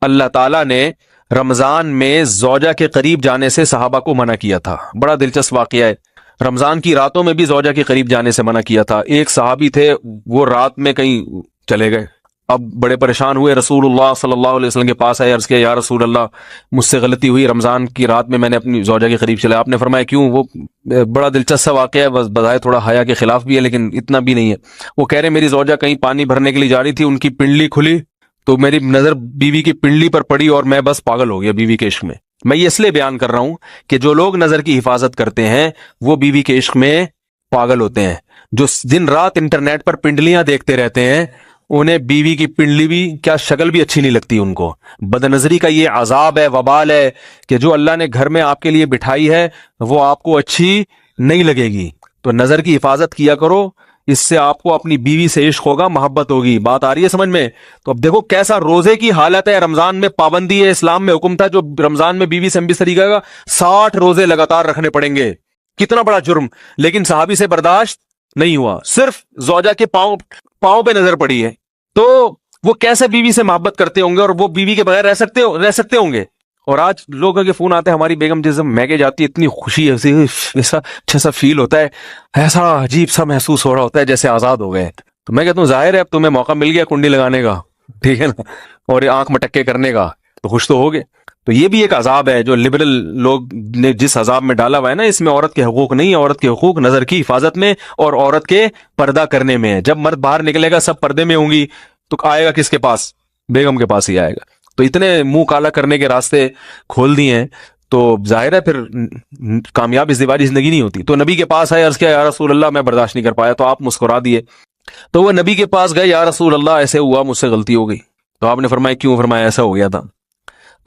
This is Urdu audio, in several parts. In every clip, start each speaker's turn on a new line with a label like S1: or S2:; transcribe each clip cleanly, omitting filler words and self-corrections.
S1: اللہ تعالیٰ نے رمضان میں زوجہ کے قریب جانے سے صحابہ کو منع کیا تھا. بڑا دلچسپ واقعہ ہے. رمضان کی راتوں میں بھی زوجہ کے قریب جانے سے منع کیا تھا. ایک صحابی تھے، وہ رات میں کہیں چلے گئے. اب بڑے پریشان ہوئے، رسول اللہ صلی اللہ علیہ وسلم کے پاس آئے، عرض کیا یا رسول اللہ مجھ سے غلطی ہوئی، رمضان کی رات میں نے اپنی زوجہ کے قریب چلا. آپ نے فرمایا کیوں؟ وہ بڑا دلچسپ واقعہ ہے، بس بظاہر تھوڑا حیا کے خلاف بھی ہے لیکن اتنا بھی نہیں ہے. وہ کہہ رہے میری زوجہ کہیں پانی بھرنے کے لیے جا رہی تھی، ان کی پنڈلی کھلی تو میری نظر بیوی کی پنڈلی پر پڑی اور میں بس پاگل ہو گیا بیوی کے عشق میں. میں یہ اس لیے بیان کر رہا ہوں کہ جو لوگ نظر کی حفاظت کرتے ہیں وہ بیوی کے عشق میں پاگل ہوتے ہیں. جو دن رات انٹرنیٹ پر پنڈلیاں دیکھتے رہتے ہیں انہیں بیوی کی پنڈلی بھی کیا شکل بھی اچھی نہیں لگتی ان کو. بدنظری کا یہ عذاب ہے، وبال ہے کہ جو اللہ نے گھر میں آپ کے لیے بٹھائی ہے وہ آپ کو اچھی نہیں لگے گی. تو نظر کی حفاظت کیا کرو، اس سے آپ کو اپنی بیوی سے عشق ہوگا، محبت ہوگی. بات آ رہی ہے سمجھ میں؟ تو اب دیکھو کیسا روزے کی حالت ہے. رمضان میں پابندی ہے، اسلام میں حکم تھا جو رمضان میں بیوی سے ہم بستری کرے گا 60 روزے لگاتار رکھنے پڑیں گے. کتنا بڑا جرم، لیکن صحابی سے برداشت نہیں ہوا. صرف زوجہ کے پاؤں پہ نظر پڑی ہے تو وہ کیسے بیوی سے محبت کرتے ہوں گے، اور وہ بیوی کے بغیر رہ سکتے ہوں گے. اور آج لوگوں کے فون آتے ہیں ہماری بیگم جس میگے جاتی ہے اتنی خوشی ہے، ایسا اچھا سا فیل ہوتا ہے، ایسا عجیب سا محسوس ہو رہا ہوتا ہے جیسے آزاد ہو گئے. تو میں کہتا ہوں ظاہر ہے اب تمہیں موقع مل گیا کنڈی لگانے کا، ٹھیک ہے نا، اور آنکھ مٹکے کرنے کا، تو خوش تو ہوگے. تو یہ بھی ایک عذاب ہے جو لبرل لوگ نے جس عذاب میں ڈالا ہوا ہے نا، اس میں عورت کے حقوق نہیں ہے. عورت کے حقوق نظر کی حفاظت میں اور عورت کے پردہ کرنے میں ہے. جب مرد باہر نکلے گا سب پردے میں ہوں گی تو آئے گا کس کے پاس؟ بیگم کے پاس ہی آئے گا. تو اتنے منہ کالا کرنے کے راستے کھول دیے ہیں تو ظاہر ہے پھر کامیاب ازدواجی زندگی نہیں ہوتی. تو نبی کے پاس آئے، عرض کیا یا رسول اللہ میں برداشت نہیں کر پایا. تو آپ مسکرا دیے. تو وہ نبی کے پاس گئے، یا رسول اللہ ایسے ہوا، مجھ سے غلطی ہو گئی. تو آپ نے فرمایا کیوں؟ فرمایا ایسا ہو گیا تھا.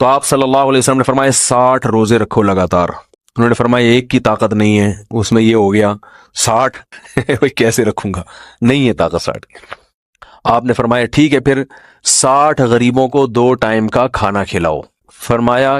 S1: تو آپ صلی اللہ علیہ وسلم نے فرمایا 60 روزے رکھو لگاتار. انہوں نے فرمایا ایک کی طاقت نہیں ہے، اس میں یہ ہو گیا 60 کیسے رکھوں گا، نہیں ہے طاقت 60. آپ نے فرمایا ٹھیک ہے پھر 60 غریبوں کو 2 ٹائم کا کھانا کھلاؤ. فرمایا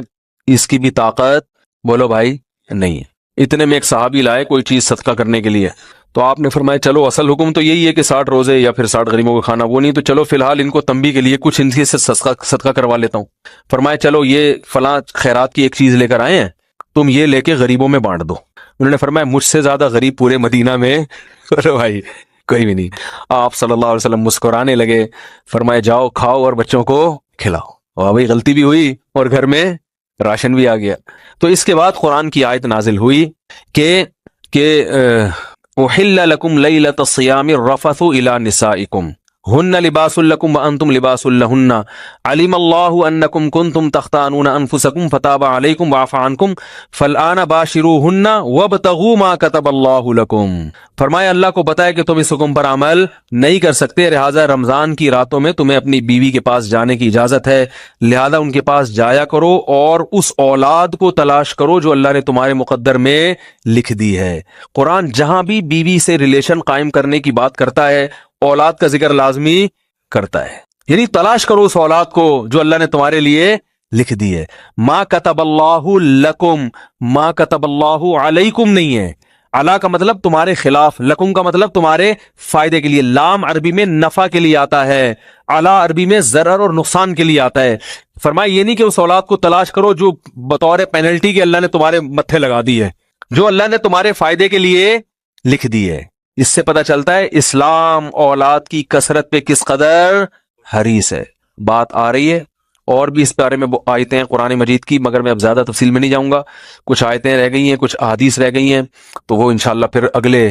S1: اس کی بھی طاقت بولو بھائی نہیں ہے. اتنے میں ایک صحابی لائے کوئی چیز صدقہ کرنے کے لیے. تو آپ نے فرمایا چلو اصل حکم تو یہی ہے کہ 60 روزے یا پھر 60 غریبوں کو کھانا، وہ نہیں تو چلو فی الحال ان کو تنبیہ کے لیے کچھ ان سے صدقہ کروا لیتا ہوں. فرمایا چلو یہ فلاں خیرات کی ایک چیز لے کر آئے ہیں، تم یہ لے کے غریبوں میں بانٹ دو. انہوں نے فرمایا مجھ سے زیادہ غریب پورے مدینہ میں بھائی کوئی بھی نہیں. آپ صلی اللہ علیہ وسلم مسکرانے لگے. فرمایا جاؤ کھاؤ اور بچوں کو کھلاؤ. اور بھائی غلطی بھی ہوئی اور گھر میں راشن بھی آ گیا. تو اس کے بعد قرآن کی آیت نازل ہوئی کہ احل لکم لیلۃ الصیام الرفث الی نسائکم ہن لباس لکم وانتم لباس لہن علم اللہ انکم کنتم تختانون انفسکم فتاب علیکم وعفى عنکم فالآن باشروہن وابتغوا ما کتب اللہ لکم. فرمایا اللہ کو بتایا کہ تم اس حکم پر عمل نہیں کر سکتے، لہٰذا رمضان کی راتوں میں تمہیں اپنی بیوی کے پاس جانے کی اجازت ہے، لہذا ان کے پاس جایا کرو اور اس اولاد کو تلاش کرو جو اللہ نے تمہارے مقدر میں لکھ دی ہے. قرآن جہاں بھی بیوی سے ریلیشن قائم کرنے کی بات کرتا ہے اولاد کا ذکر لازمی کرتا ہے، یعنی تلاش کرو اس اولاد کو جو اللہ نے تمہارے لیے لکھ دی ہے. ما کتب اللہ لکم، ما کتب اللہ علیکم نہیں ہے. علا کا مطلب تمہارے خلاف، لکم کا مطلب تمہارے فائدے کے لیے. لام عربی میں نفع کے لیے آتا ہے، علا عربی میں ضرر اور نقصان کے لیے آتا ہے. فرمایا یہ نہیں کہ اس اولاد کو تلاش کرو جو بطور پینلٹی کے اللہ نے تمہارے متھے لگا دی ہے، جو اللہ نے تمہارے فائدے کے لیے لکھ دی ہے. اس سے پتہ چلتا ہے اسلام اولاد کی کثرت پہ کس قدر حریص ہے. بات آ رہی ہے اور بھی اس بارے میں آیتیں ہیں قرآن مجید کی، مگر میں اب زیادہ تفصیل میں نہیں جاؤں گا. کچھ آیتیں رہ گئی ہیں، کچھ احادیث رہ گئی ہیں، تو وہ انشاءاللہ پھر اگلے